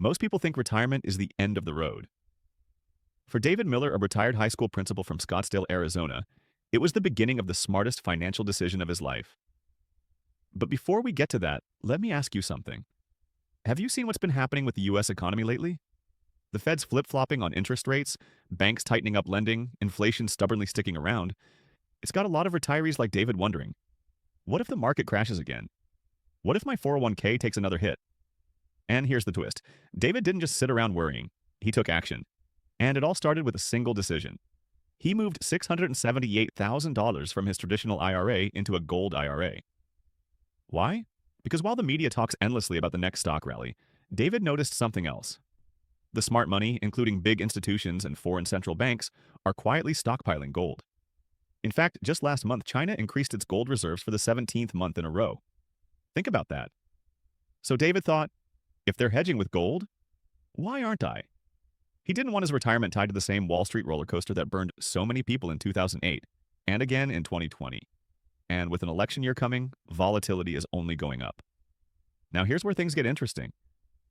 Most people think retirement is the end of the road. For David Miller, a retired high school principal from Scottsdale, Arizona, it was the beginning of the smartest financial decision of his life. But before we get to that, let me ask you something. Have you seen what's been happening with the US economy lately? The Fed's flip-flopping on interest rates, banks tightening up lending, inflation stubbornly sticking around. It's got a lot of retirees like David wondering, what if the market crashes again? What if my 401k takes another hit? And here's the twist. David didn't just sit around worrying. He took action. And it all started with a single decision. He moved $678,000 from his traditional IRA into a gold IRA. Why? Because while the media talks endlessly about the next stock rally, David noticed something else. The smart money, including big institutions and foreign central banks, are quietly stockpiling gold. In fact, just last month, China increased its gold reserves for the 17th month in a row. Think about that. So David thought, if they're hedging with gold, why aren't I? He didn't want his retirement tied to the same Wall Street roller coaster that burned so many people in 2008 and again in 2020. And with an election year coming, volatility is only going up. Now here's where things get interesting.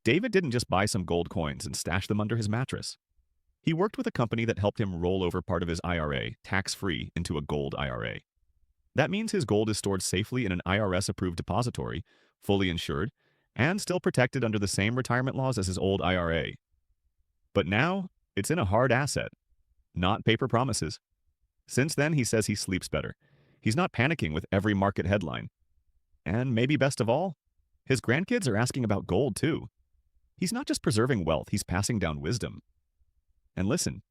David didn't just buy some gold coins and stash them under his mattress. He worked with a company that helped him roll over part of his IRA, tax-free, into a gold IRA. That means his gold is stored safely in an IRS-approved depository, fully insured, and still protected under the same retirement laws as his old IRA. But now, it's in a hard asset, not paper promises. Since then, he says he sleeps better. He's not panicking with every market headline. And maybe best of all, his grandkids are asking about gold too. He's not just preserving wealth, he's passing down wisdom. And listen,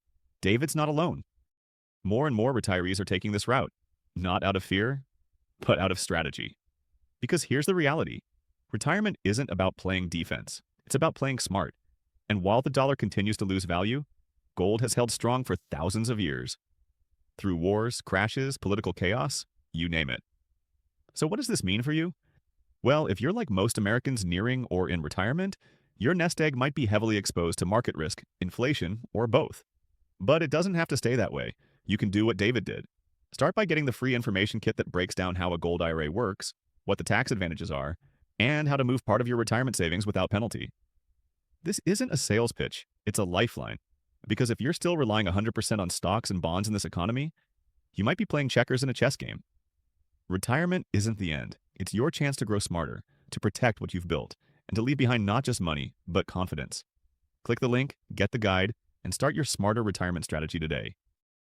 David's not alone. More and more retirees are taking this route, not out of fear, but out of strategy. Because here's the reality. Retirement isn't about playing defense. It's about playing smart. And while the dollar continues to lose value, gold has held strong for thousands of years. Through wars, crashes, political chaos, you name it. So what does this mean for you? Well, if you're like most Americans nearing or in retirement, your nest egg might be heavily exposed to market risk, inflation, or both. But it doesn't have to stay that way. You can do what David did. Start by getting the free information kit that breaks down how a gold IRA works, what the tax advantages are, and how to move part of your retirement savings without penalty. This isn't a sales pitch, it's a lifeline. Because if you're still relying 100% on stocks and bonds in this economy, you might be playing checkers in a chess game. Retirement isn't the end. It's your chance to grow smarter, to protect what you've built, and to leave behind not just money, but confidence. Click the link, get the guide, and start your smarter retirement strategy today.